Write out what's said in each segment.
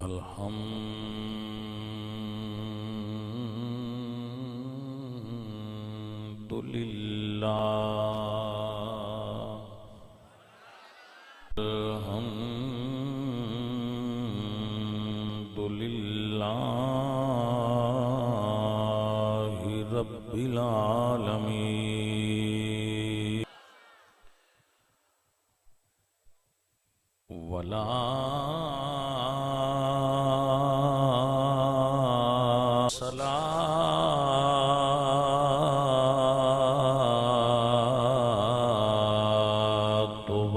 الحمد لله الحمد لله رب العالمين ولا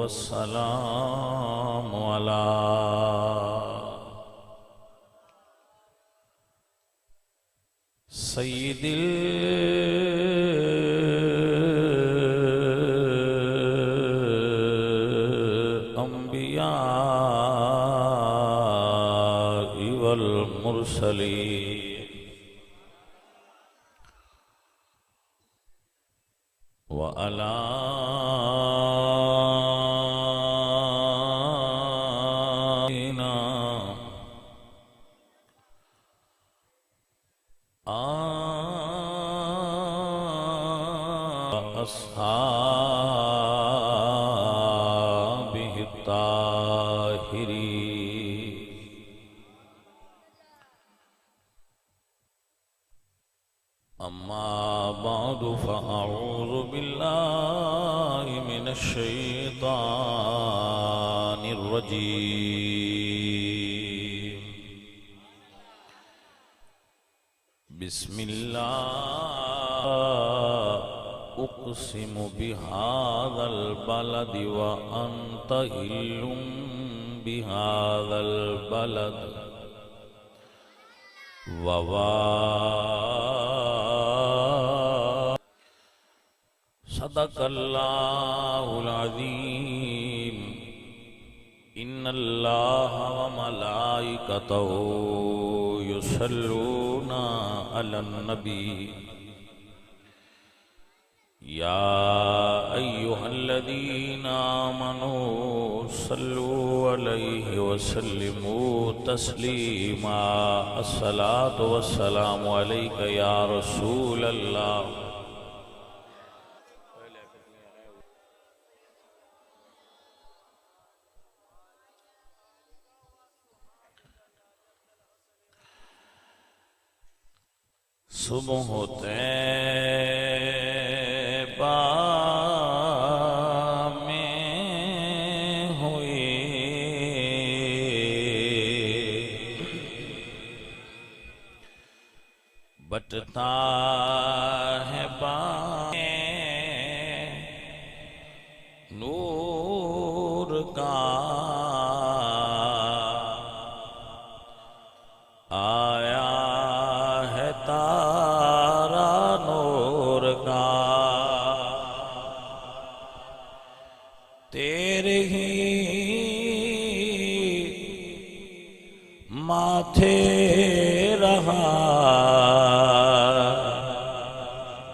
والسلام على سيد الأنبياء والمرسلين وعلى أصحابه الطاهرين أما بعد فأعوذ بالله من الشيطان الرجيم بسم الله أقسم بهذا البلد وأنت حل بهذا البلد صدق الله العظيم إن الله وملائكته يصلون على النبي يا أيها الذين آمنوا صلوا عليه وسلموا تسليما الصلاة والسلام عليك يا رسول الله صبح طیبہ میں ہوئے بٹتا ہے نور کا آیا ہے تارا نور کا تیرے ہی ماتھے رہا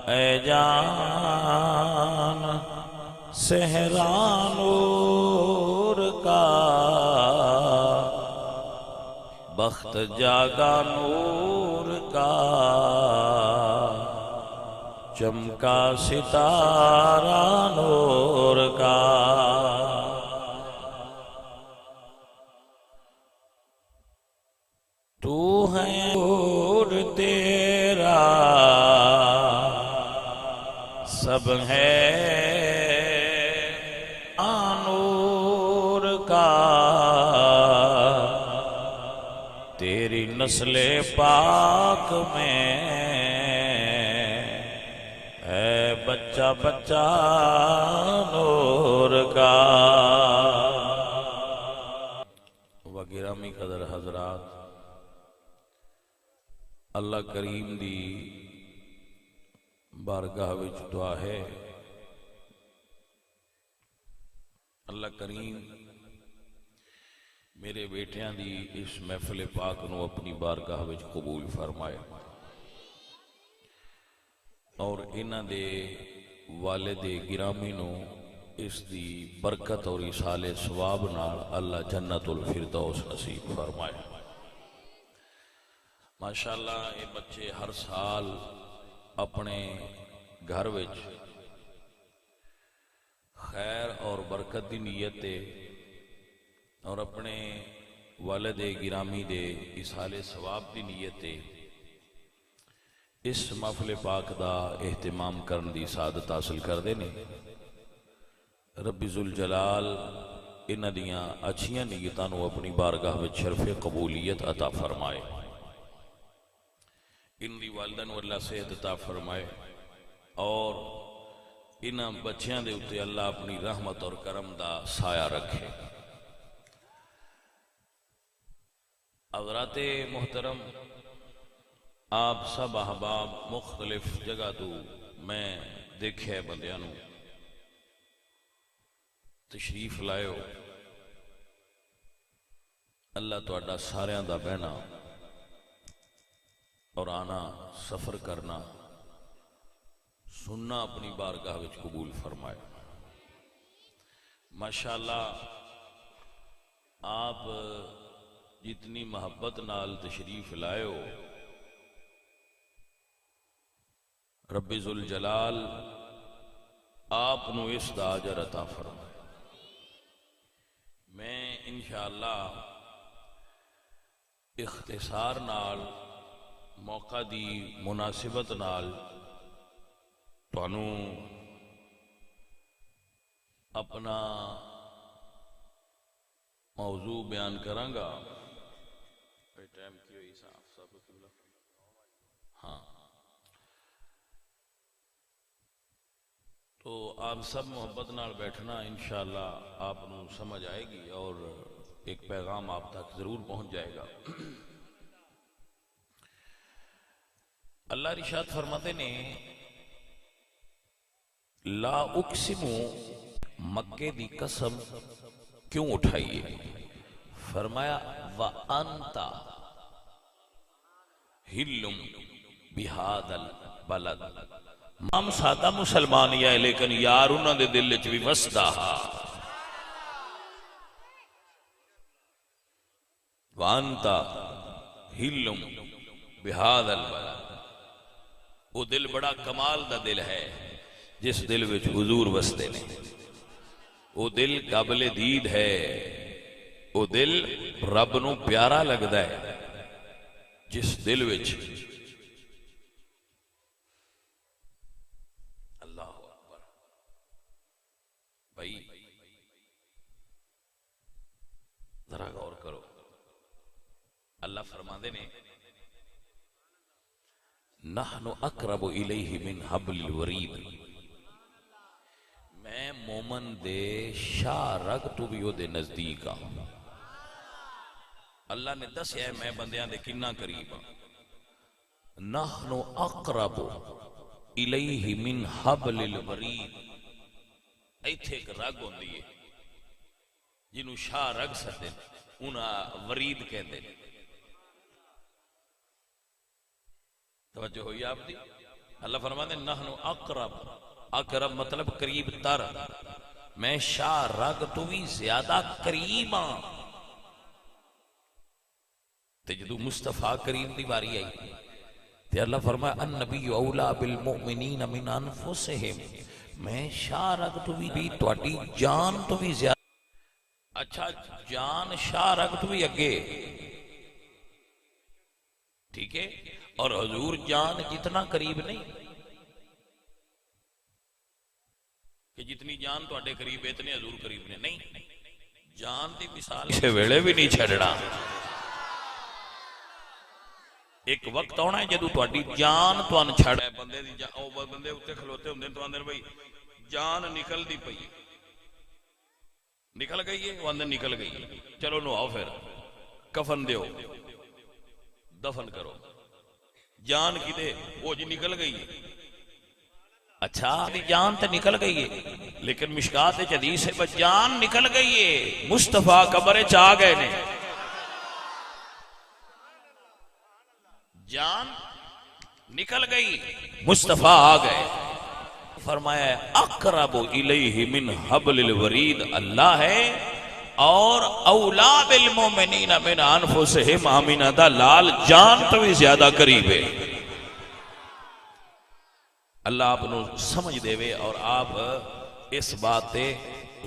اے جان صحرا نور کا بخت جاگا نور کا چمکا ستارہ نور کا تو ہے نور تیرا سب ہے نور کا تیری نسل پاک میں ہے بچہ بچہ نور کا وگرامی قدر حضرات اللہ کریم دی بارگاہ وچ دعا ہے اللہ کریم میرے بیٹیاں دی اس محفل پاک نو اپنی بارگاہ وچ قبول فرمائے اور انہاں دے والد گرامی نو اس دی برکت اور اصال ثواب نال اللہ جنت الفردوس نصیب فرمائے ماشاءاللہ یہ بچے ہر سال اپنے گھر وچ خیر اور برکت دی نیت تے اور اپنے والد گرامی دے اصحال ثواب دی نیت تے اس محفل پاک دا اہتمام کرن دی سعادت حاصل کردے نے۔ رب ذوالجلال انہاں دیاں اچھیاں نیتاں نو اپنی بارگاہ وچ شرف قبولیت عطا فرمائے، ان دی والدہ نو اللہ صحت عطا فرمائے، اور انہاں بچیاں دے اتے اللہ اپنی رحمت اور کرم دا سایہ رکھے۔ حضرات محترم، آپ سب احباب مختلف جگہ تو میں دیکھے بندیاں نو تشریف لائے ہو، اللہ تہاڈا ساریاں دا بہنا اور آنا سفر کرنا سننا اپنی بارگاہ وچ قبول فرمائے۔ ماشاءاللہ آپ جتنی محبت نال تشریف لائے ہو، رب ذوالجلال آپ نو اس دا اجر عطا فرمائے۔ میں انشاءاللہ اختصار نال موقع دی مناسبت نال تانوں اپنا موضوع بیان کراں گا۔ ٹائم کی ہوئی صاحب ہاں، تو آپ سب محبت نال بیٹھنا، انشاءاللہ آپ نو سمجھ آئے گی اور ایک پیغام آپ تک ضرور پہنچ جائے گا۔ اللہ ارشاد فرماتے نے لا اقسم، مکے دی قسم کیوں اٹھائیے؟ فرمایا وَأَنْتَ حِلٌّ بِهَذَا الْبَلَدِ۔ ہم سادہ مسلمان ہی ہے لیکن یار انہوں دے دل وچ بھی وسدا ہا۔ وَأَنْتَ حِلٌّ بِهَذَا الْبَلَدِ، وہ دل بڑا کمال دا دل ہے جس دل وچ حضور وسدے نے، وہ دل قابل دید ہے، وہ دل رب نو پیارا لگدا ہے جس دل وچ اللہ اکبر۔ بھائی ذرا غور کرو، اللہ فرماندے نے نحن اقرب الیہ من حبل الورید، میں مومن دے شاہ رگ تو بھی او دے نزدیک ہوں۔ اللہ نے دسیا ہے میں بندیاں دے کنا قریب ہوں۔ نحن اقرب الیہ من حبل الورید، ایتھے ایک رگ ہوندی ہے جنہوں شاہ رگ سدے انہاں ورید کہندے۔ توجہ ہوئی آپ دی؟ اللہ فرماتے ہیں نحن اقرب، اقرب مطلب قریب تر، میں شاہ رگ تو بھی زیادہ قریب ہاں۔ تے جدو مصطفیٰ کریم دی باری آئی تے اللہ فرمایا النبی اولا بالمؤمنین من انفسہم، میں شاہ رگ تو بھی تواڈی جان تو بھی زیادہ۔ اچھا جان شاہ رگ تو بھی اگے، ٹھیک ہے، اور حضور جان جتنا قریب نہیں کہ جتنی جان تو اڈے قریب اتنے حضور قریب نے، نہیں، جان دی مثال اسے ویلے بھی نہیں چھڑنا۔ ایک وقت ہونا ہے جدو تو اڈی جان تو ان چھڑ ہے، بندے دی جان، او بندے اتے کھلوتے ہوں تو اندر بھئی جان نکل دی پئی، نکل گئی ہے، وہ اندر نکل گئی ہے، چلو نو آؤ پھر کفن دیو دفن کرو، جان کی دے وہ جی نکل گئی ہے۔ اچھا جان تے نکل گئی ہے لیکن مشکات حدیث ہے جان نکل گئی ہے، مصطفیٰ قبر چاہ گئے نے، جان نکل گئی مصطفیٰ آ گئے۔ فرمایا اقرب الیہ من حبل الورید، اللہ ہے اور اولا بالمومنین من انفسہم، آمینہ دا لال جان تو بھی زیادہ قریب ہے۔ اللہ آپ نو سمجھ دے وے اور آپ اس بات تے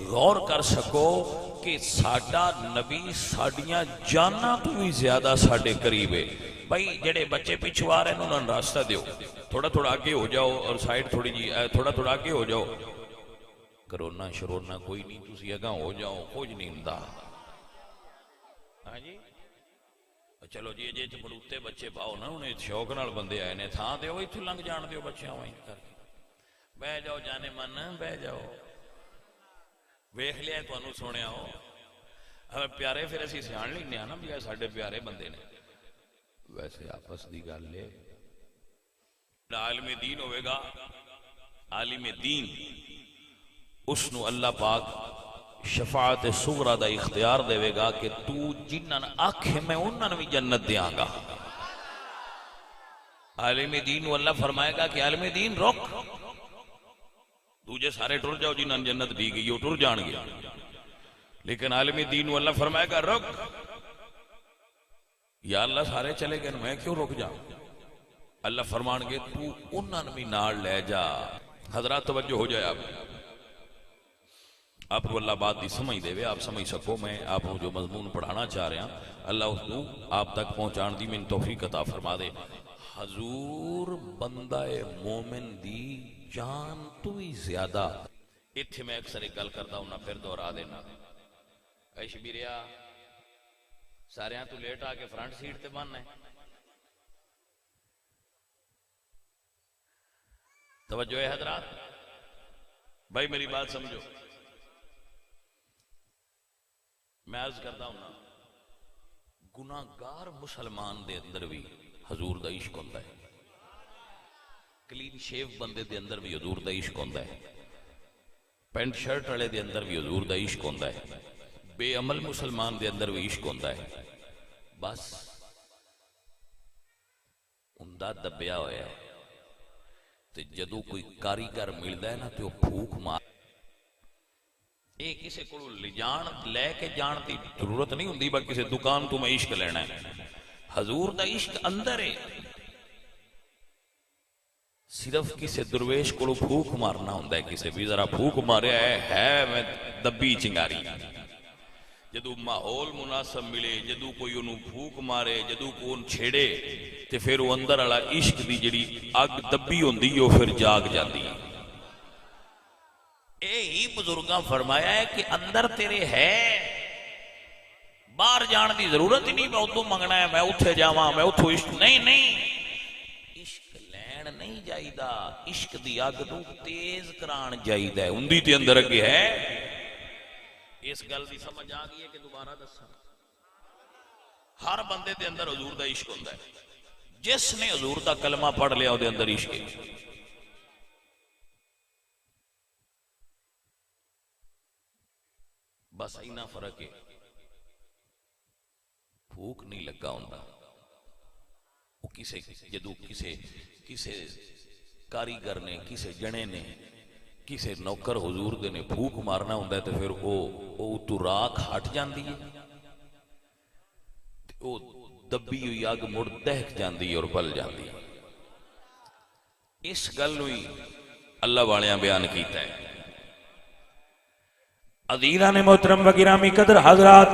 غور کر سکو کہ ساڈا نبی ساڈیاں جانا تو بھی زیادہ ساڈے قریب ہے۔ بھائی جڑے بچے پیچھے آ رہے ہیں انہوں نے راستہ دیو، تھوڑا تھوڑا آگے ہو جاؤ، اور سائڈ تھوڑی جی تھوڑا تھوڑا آگے ہو جاؤ، کرونا شرونا کوئی نہیں، تسی اگاں ہو جاؤ، کچھ نہیں ہوندا۔ ہاں جی چلو جی جی بڑوتے بچے پاؤ نا، انہیں شوق نال بندے آئے نے، تھان دیو ایتھوں لنگ جان دیو بچے آویں کر کے، بہ جاؤ جانے من بہ جاؤ، ویکھ لیا تانوں سنیا ہو پیارے، پھر اسی سیان لینے نا بھی ساڈے پیارے بندے نے۔ ویسے آپس دی گل ہے، عالم دین ہوئے گا، عالم دین اس نو اللہ پاک شفاعت صغرا دا اختیار دے گا کہ تو جنہاں آکھے میں انہاں بھی جنت دیاں گا۔ عالم دین و اللہ فرمائے گا کہ عالم دین رک، دوجے سارے ٹر جاؤ جنہاں جنت دی گئی وہ ٹر جان گے، لیکن عالم دین و اللہ فرمائے گا رک، یا اللہ سارے چلے گئے میں کیوں رک جاؤں؟ اللہ فرمان گے تو انہاں بھی نال لے جا۔ حضرات توجہ ہو جائے آپ کو اللہ بات دی سمجھ دے وے، آپ سمجھ سکو، میں آپ کو جو مضمون پڑھانا چاہ رہا ہوں اللہ اس کو آپ تک پہنچان دی من توفیق عطا فرما دے۔ حضور بندہ مومن دی جان تو ہی زیادہ، اتھے میں اکثر ایک گل کرتا ہوں، پھر دہرا دینا، اے شبیریا سارے ہاں تو لیٹ آ کے فرنٹ سیٹ تے بننا ہے، توجہ ہے حضرات، بھائی میری بات سمجھو، میں عرض کرتا ہوں نا، گناہگار مسلمان دے اندر بھی حضور دا عشق ہوندہ ہے، کلین شیو بندے دے اندر بھی حضور دا عشق ہوندہ ہے، پینٹ شرٹ والے دے اندر بھی حضور دا عشق ہوندہ ہے، بے عمل مسلمان دے اندر بھی عشق ہوندہ ہے، بس اندہ دبیا ہویا ہے، تے جدو کوئی کاریگر ملدا ہے نا تے وہ پھوک مار، اے کسے کو لے کے جان دی ضرورت نہیں ہوندی، بلکہ کسے دکان تو میں عشق لینا ہے، حضور دا عشق اندر ہے، صرف کسے درویش کو پھوک مارنا ہوندہ ہے، کسے بھی ذرا پھوک ماریا ہے میں دبی چنگاری، جدو ماحول مناسب ملے، جدو کوئی انہوں پھوک مارے، جدو کوئی ان چھیڑے، تے پھر وہ اندر والا عشق دی جڑی اگ دبی ہوندی وہ پھر جاگ جاتی ہے۔ اے ہی بزرگاں فرمایا ہے کہ اندر تیرے ہے، باہر جان دی ضرورت ہی نہیں، میں اتوں منگنا ہے، میں اتھے جاواں، میں اتھوں عشق نہیں، عشق لین نہیں جائیدہ، عشق دی اگ نو تیز کران جائیدہ ہے، اندی تے اندر اگے ہے۔ اس گل دی سمجھ آ گئی ہے کہ دوبارہ دساں، ہر بندے دے اندر حضور دا عشق ہوندا ہے، جس نے حضور دا کلمہ پڑھ لیا وہ دے اندر عشق ہے، بس اینا فرق ہے، بھوک نہیں لگا ہوندا، وہ جدو کسے کاریگر نے، کسے جنے نے، کسے نوکر حضور دے نے بھوک مارنا ہوندہ ہے، تو پھر وہ تو راکھ ہٹ جاندی ہے، وہ دبی ہوئی آگ مڑ دہک جاندی ہے اور بل جاندی ہے۔ اس گل ہوئی اللہ والیاں بیان کیتا ہے۔ عزیزان محترم و گرامی قدر حضرات،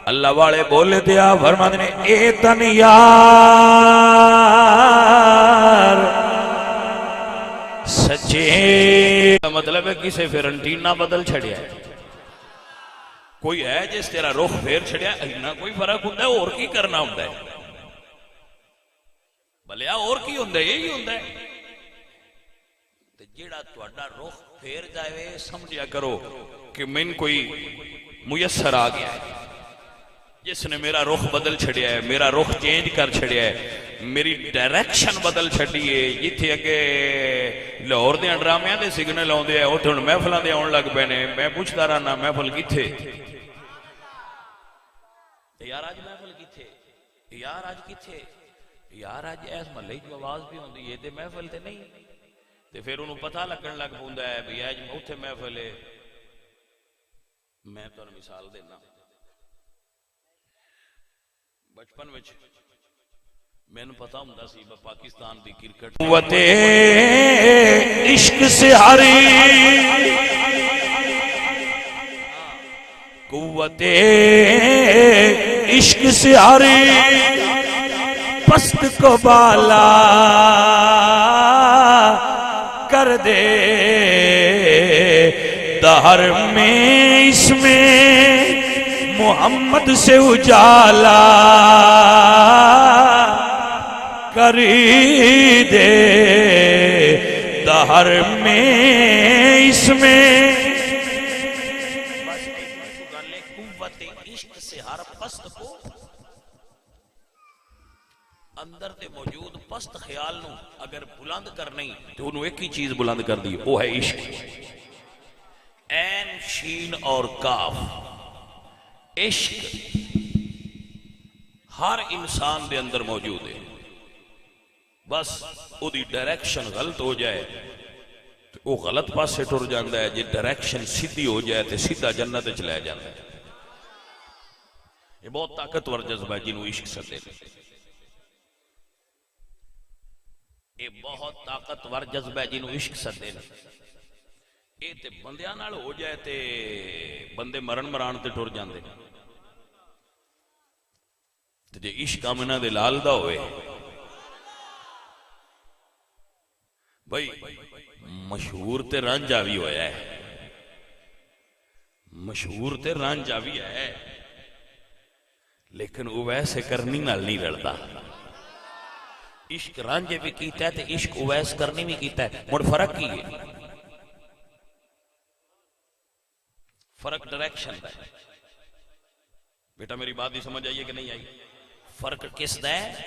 اللہ والے بولے دیا فرماتے نے اے تن یار سچے، مطلب ہے کسے پھر انٹینا بدل چھڑیا ہے، کوئی ہے جس تیرا رخ پھیر چھڑیا، اینا کوئی فرق ہوندہ ہے، اور کی کرنا ہوندہ ہے، بلیا اور کی ہوندہ ہے، یہی ہوندہ ہے، تو جیڑا توڑا رخ پھیر جائے سمجھیا کرو کہ من کوئی میسر آ گیا ہے، جس نے میرا رخ بدل چھڑیا ہے، میرا رخ چینج کر چھڑیا ہے، میری ڈائریکشن بدل چھڑی ہے، جتھے اگے لاہور دے ڈرامیاں دے سگنل آوندے ہیں اوتھے ہن محفلاں دے آن لگ پینے، میں پوچھدا رہنا محفل کتھے، یار اج محفل کتھے، یار اج کتھے، یار اج اس محلے دی آواز بھی ہوندی ہے تے محفل تے نہیں، تے پھر انہوں پتہ لگن لگ پوندا ہے بھی اج اوتھے محفل ہے، میں تو مثال دینا بچپن وچ مینوں پتا ہوندا سی پاکستان دی کرکٹ قوت عشق سے ہاری قوت عشق سے ہاری پست کو بالا کر دے دہر میں اس میں محمد سے اجالا کری دے دہر میں اس میں قوت عشق سے ہر پست کو اندر تے موجود پست خیال نو اگر بلند کرنی تو انہوں ایک ہی چیز بلند کر دی وہ ہے عشق عین شین اور کاف عشق ہر انسان دے اندر موجود ہے بس او دی ڈائریکشن غلط ہو جائے تو وہ غلط پاسے ٹر جاندہ ہے جی ڈائریکشن سیدھی ہو جائے تو سیدھا جنت چلے جاندہ ہے یہ بہت طاقتور جذبہ ہے جنہوں عشق سدے یہ بہت طاقتور جذبہ ہے جنہوں عشق سدے یہ تے بندیاں نال ہو جائے تے بندے مرن مران تے ٹر جاندے تے جے عشق آمنہ دے لال دا ہوئے بھائی مشہور تے رانجھاوی ہویا ہے مشہور تے رانجھاوی ہے لیکن وہ ویسے کرنی نال نہیں رڑتا عشق رانجھے بھی کیتا ہے تے عشق اویس کرنی بھی کیتا ہے مڑ فرق کی ہے فرق ڈائریکشن دا ہے بیٹا میری بات ہی سمجھ آئیے کہ نہیں آئی فرق کس دا ہے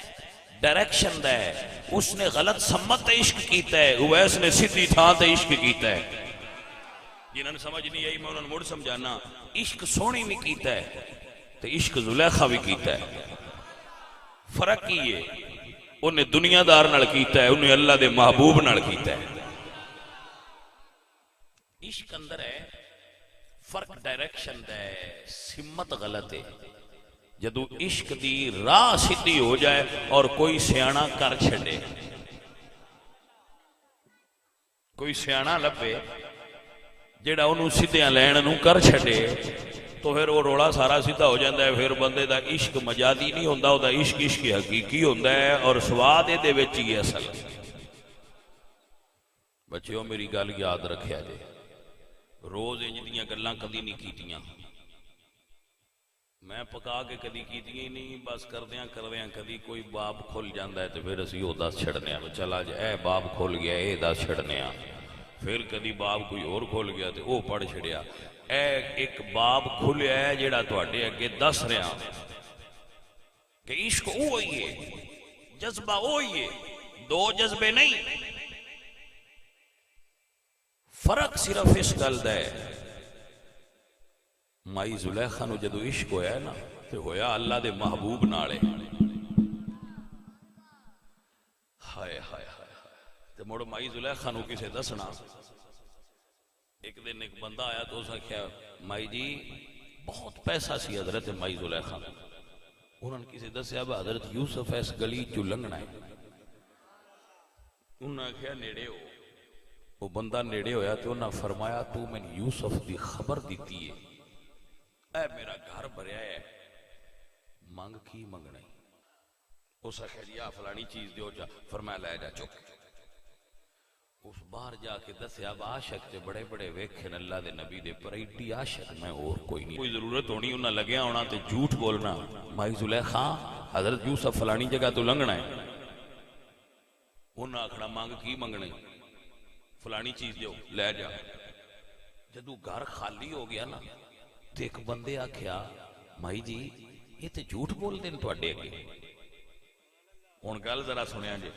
ڈائریکشن دا ہے اس نے غلط سمت عشق کیتا ہے اویس نے سیدھی تھان تے عشق کیتا ہے جنہوں نے سمجھ نہیں آئی میں انہوں نے مڑ سمجھانا عشق سونی بھی کیتا ہے تو عشق زلیخا بھی کیتا ہے فرق کی ہے انہیں دنیا دار نال کیتا ہے انہیں اللہ دے محبوب نال کیتا ہے عشق اندر ہے فرق ڈائریکشن دا ہے سمت غلط ہے جدو عشق دی راہ سیدھی ہو جائے اور کوئی سیانا کر چھڑے کوئی سیانا لبے جیڑا انہوں سیدھیاں لین انہوں کر چھڑے تو پھر وہ روڑا سارا سیدھا ہو جاندہ ہے پھر بندے دا عشق مجازی نہیں ہوندہ ہوتا عشق عشق حقیقی ہوندہ ہے اور سواد دے وچی ہے اصل بچیوں میری گل یاد رکھیا جے روز انجدیاں گلاں کدی نہیں کیتیاں میں پکا کے کدی کیتیاں ہی نہیں بس کردیاں کدی کوئی باب کھل جاندہ ہے تو پھر اسی وہ دس چھڑنے ہیں چلا جائے اے باب کھل گیا اے دس چھڑنے ہیں پھر کدی باب کوئی اور کھل گیا تو وہ پڑھ چھڑیا اے ایک باب کھلیا ہے جیڑا تو اڈے اگے دس رہے ہیں کہ عشق ہوئی ہے جذبہ ہوئی ہے دو جذبے نہیں فرق صرف اس گل دا ہے مائی زلیخا نو جدو عشق ہویا ہے نا تو ہویا اللہ دے محبوب نالے ہائے ہائے ہائے تو موڑو مائی زلیخا نو کسے دسنا ایک دن ایک بندہ آیا تو اسا کیا مائی جی بہت پیسہ سی حضرت مائی زلیخا انہوں نے کسے دسیا با حضرت یوسف ایس گلی جو لنگنا ہے انہوں نے کیا نیڑے ہو وہ بندہ نیڑے ہویا تو انہوں نے فرمایا تو میں یوسف دی خبر دیتی ہے اے میرا گھر بھریا ہے مانگ کی منگنا ہے اسا کہا جی فلانی چیز دیو جا فرمایا لے جا چک اس باہر جا کے دسیا عاشق تے بڑے بڑے ویکھن اللہ دے نبی دے پر ایڈی عاشق میں اور کوئی نہیں کوئی ضرورت ہونی انہاں لگیا ہونا تے جھوٹ بولنا مائی زلیخا حضرت یوسف فلانی جگہ تو لنگنا ہے انہاں آکھنا مانگ کی منگنا ہے فلانی چیز دیو لے جا جدو گھر خالی ہو گیا نا تو ایک بندے آکھیا مائی جی یہ تے جھوٹ بول دیں تو اڈے گئے ان گل ذرا سنیا جی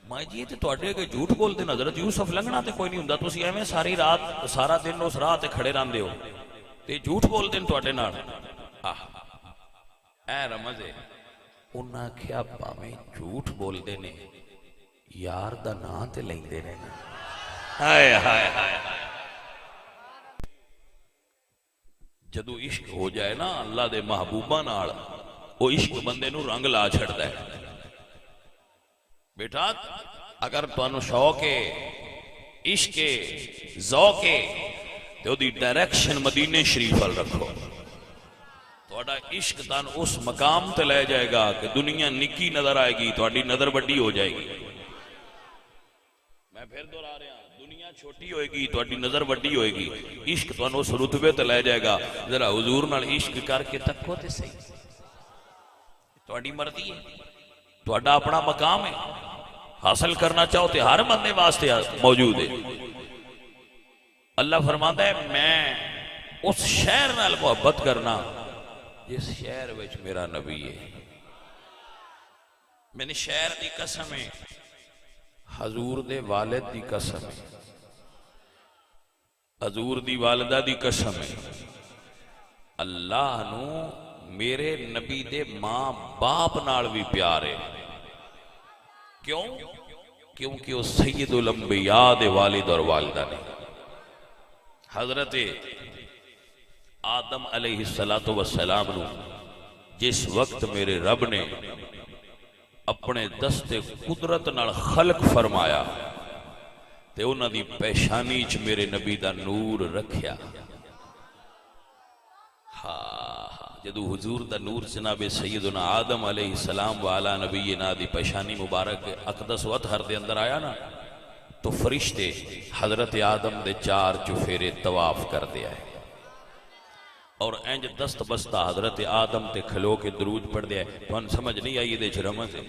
مائی جی تے تواڈے اگے جھوٹ بول دے حضرت یوسف لنگنا تے کوئی نہیں ہوندا تسی ایویں ساری رات سارا دن اس راہ تے کھڑے رہندے ہو تے جھوٹ بول دے تواڈے نال اے رمز ہے انہاں کیا پاویں جھوٹ بول دے نے یار دا نام تے لیندے نے ہائے ہائے ہائے جدو عشق ہو جائے نا اللہ دے محبوباں نال وہ عشق بندے نو رنگ لا چھڑدا ہے۔ بیٹا اگر تانوں شوق ہے عشق ہے ذوق ہے تو دی ڈائریکشن مدینے شریف ول رکھو، تہاڈا عشق تان اس مقام تے لے جائے گا کہ دنیا نکی نظر آئے گی، تہاڈی نظر بڑی ہو جائے گی۔ میں پھر دہرا رہا ہوں، دنیا چھوٹی ہوئے گی تہاڈی نظر بڑی ہوئے گی، عشق تانوں اس رتبے تے لے جائے گا۔ ذرا حضور نال عشق کر کے تکو تے صحیح، تہاڈی مرضی ہے، تہاڈا اپنا مقام ہے، حاصل کرنا چاہو تے ہر بندے واسطے موجود ہے۔ اللہ فرماتا ہے میں اس شہر نال محبت کرنا جس شہر وچ میرا نبی ہے۔ میں نے شہر دی قسم ہے، حضور دے والد دی قسم ہے، حضور دی والدہ دی قسم ہے، اللہ نو میرے نبی دے ماں باپ نال بھی پیار ہے۔ کیوں؟ کیونکہ وہ سید الانبیاء دے والد اور والدہ نے۔ حضرت آدم علیہ السلام نو جس وقت میرے رب نے اپنے دست قدرت نال خلق فرمایا تے انہاں دی پیشانی چ میرے نبی دا نور رکھیا۔ جدو حضور دا نور جناب سیدنا آدم علیہ السلام والا نبینا دی پیشانی مبارک اقدس و اطہر دے اندر آیا نا تو فرشتے حضرت آدم دے 4 چفیرے طواف کر دیا ہے اور اینج دست بستہ حضرت آدم تے کھلو کے درود پڑھ دیا ہے۔ تو ان سمجھ نہیں آئی دے رمز ہے،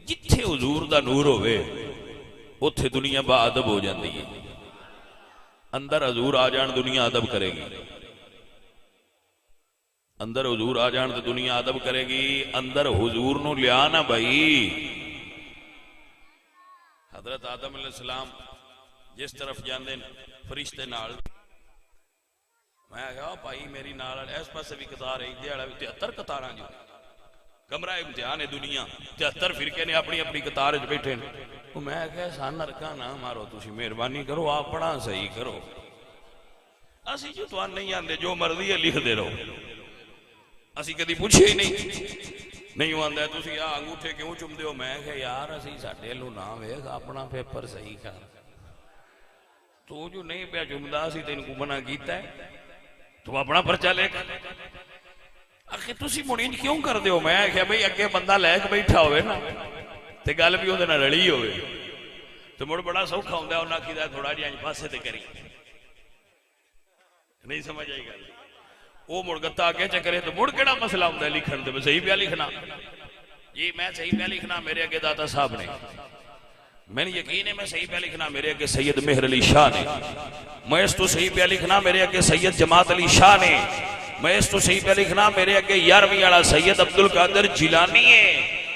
جتھے حضور دا نور ہوئے اتھے دنیا با ادب ہو جاندی ہے۔ اندر حضور آ جان دنیا ادب کرے گی، اندر حضور آ جان تو دنیا ادب کرے گی، اندر حضور نو لیا نا بھائی۔ حضرت آدم علیہ السلام جس طرف جاندے فرشتے نال، میں کہا بھائی میری نال اس پاسے بھی قطار ہے، دیڑا بھی 73 قطاراں جو کمرہ امتحان ہے دنیا 73 فرقے نے اپنی اپنی قطار وچ بیٹھے نے۔ تو میں کہا سان رکھا نہ مارو، تسی مہربانی کرو اپنا صحیح کرو، اسی جو توان نہیں آندے جو مرضی ہے لکھ دے رہو، اسی کدی پوچھے ہی نہیں آندا ہے تسی آ انگوٹھے کیوں چم دے ہو؟ میں کہ یار اسی ساڈے لو نہ ویکھ اپنا پیپر صحیح کر، تو جو نہیں پیا چمدا اسی تینوں کو منع کیتا ہے، تو اپنا پرچہ لے کر آخر تسی مڑ کیوں کر دے ہو؟ میں کہ بھئی اگے بندہ لے کے بیٹھا ہوئے نا تے گل بھی اودے نال رلی ہوئے تو مڑ بڑا سوکھا ہوندا ہے، انہاں کیتا تھوڑا جہا پاسے تے کری، نہیں سمجھ آئی گل؟ وہ مڑ گتا آگے چکرے تو مڑ کیڑا مسئلہ ہوندا ہے لکھن تے؟ میں صحیح پیا لکھنا جی، میں صحیح پیا لکھنا، میرے اگے داتا صاحب نے، میں نے یقین ہے میں صحیح پیا لکھنا، میرے اگے سید مہر علی شاہ نے، میں اس تو صحیح پیا لکھنا، میرے اگے سید جماعت علی شاہ نے، میں اس تو صحیح پیا لکھنا، میرے اگے 11ویں والا سید عبدالقادر جیلانی ہے،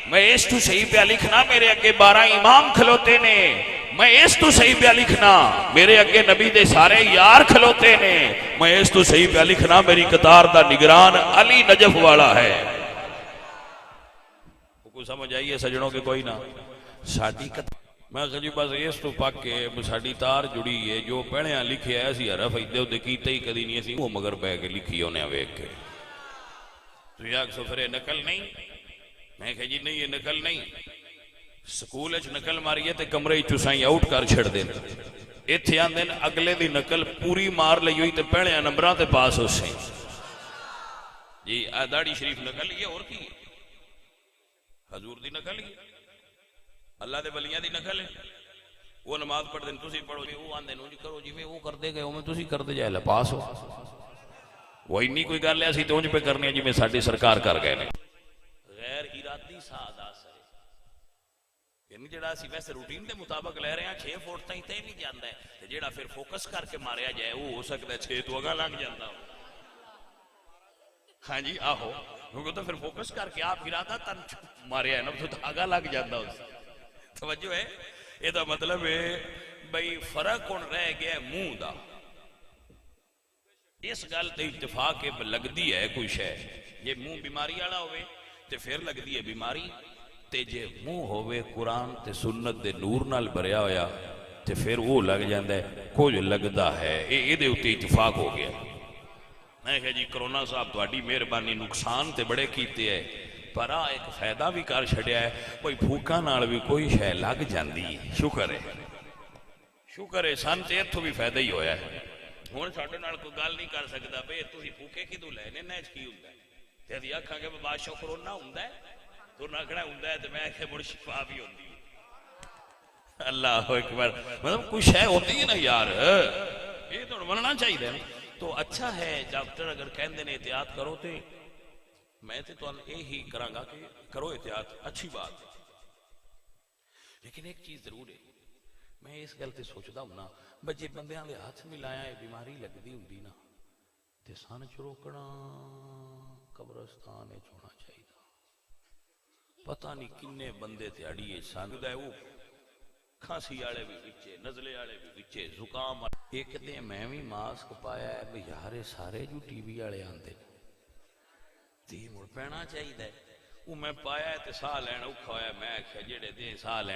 میں اس تو صحیح پیا لکھنا، میرے اگے 12 امام کھلوتے نے، میں اس تو صحیح پیا لکھنا، میرے اگے نبی دے سارے یار کھلوتے نے، میں اس تو صحیح پیا لکھنا، میری قطار دا نگران علی نجف والا ہے۔ کوئی سمجھ آئیے سجنوں کے کوئی نہ ساڈی قطار، میں کہا جی بس اس تو پاک کے ساڈی تار جڑی ہے، جو پڑھیاں لکھے ایسی حرف ایدے ہوتے کیتے ہی کدی نہیں ایسی وہ مگر بہ کے لکھی انہیں ویکھ کے، تو یا سفرے نقل نہیں؟ میں کہا جی نہیں یہ نقل نہیں، سکول اچ نقل ماریے تے کمرے چوسائیں آؤٹ کر چھڑ دیں، ایتھے آندے اگلے دی نقل پوری مار لئی ہوئی تے پہلے نمبراں تے پاس ہو سیں جی۔ داڑھی شریف نقل یہ اور کی حضور دی نقل ہی، اللہ دے ولیاں دی نقل ہے، وہ نماز پڑھ دیں تسی پڑھو جی، وہ آندے نو جی کرو جی میں وہ کر دے گئے میں تسی کر دے جائے پاس ہو، وہ انی کوئی گل ہے اسی تو انج پہ کرنے جی میں ساڈے سرکار کر گئے نے۔ غیر ارادی سادہ سر یعنی جڑا اسی ویسے روٹین دے مطابق لے رہے ہیں 6 فٹ تائیں تے نہیں جاندا ہے، تے جڑا پھر فوکس کر کے ماریا جائے وہ ہو سکتا ہے 6 تو اگا لگ جاندا ہو۔ ہاں جی آہو، کیونکہ تو پھر فوکس کر کے آپ ارادہ تن ماریا ہے نا تو آگا لگ جاندا ہو۔ توجہ ہے، یہ دا مطلب ہے بھئی فرق کون رہ گیا منہ دا، اس گل تے اتفاق لگدی ہے کوئی شے، یہ منہ بیماری والا ہوئے تے پھر لگدی ہے بیماری، تے جے منہ ہوئے قرآن تے سنت دے نور نال بھریا ہویا تے پھر وہ لگ جاندا ہے کچھ لگدا ہے، یہ دے اتے اتفاق ہو گیا۔ میں کہ جی کرونا صاحب تہاڈی مہربانی، نقصان تے بڑے کیتے ہے پر آ ایک فائدہ بھی کر چھڑیا ہے، کوئی پھوکاں نال بھی کوئی شے لگ جاندی ہے، شکر ہے شکر ہے، سن تے اتھوں بھی فائدہ ہی ہویا ہے۔ ہن ساڈے نال کوئی گل نہیں کر سکدا بھئی تسی پھوکے کدوں لے نے نیچ کی ہوندا ہے، تے اسی آکھاں گے بادشاہ کرونا ہوندا ہے، تو نہ کھڑا ہوندا ہے تے میں کہ مڑ شفا بھی ہوندی ہے۔ اللہ اکبر، مطلب کوئی شے ہوندی ہے نا یار، یہ تو مننا چاہیے نا۔ تو اچھا ہے ڈاکٹر اگر کہندے نے احتیاط کرو تے میں تے تو یہی کراں گا کہ کرو احتیاط، اچھی بات ہے، لیکن ایک چیز ضرور ہے، میں اس گل تے سوچدا ہوں نا بجے بندیاں دے ہاتھ ملایا یہ بیماری لگدی ہوندی نا تے سن چ روکنا قبرستان وچ ہونا چاہیے۔ پتہ نہیں کنے بندے تیاڑی سن وہ کھانسی والے بھی وچے، نزلے والے بھی وچے، زکام ایک دن میں بھی ماسک پایا ہے بھئی یار سارے جو ٹی وی والے آندے تے مڑ پینا چاہیے، وہ میں پایا تے ساہ لینا اوکھا ہویا، میں آکھیا جڑے دے ساہ لینا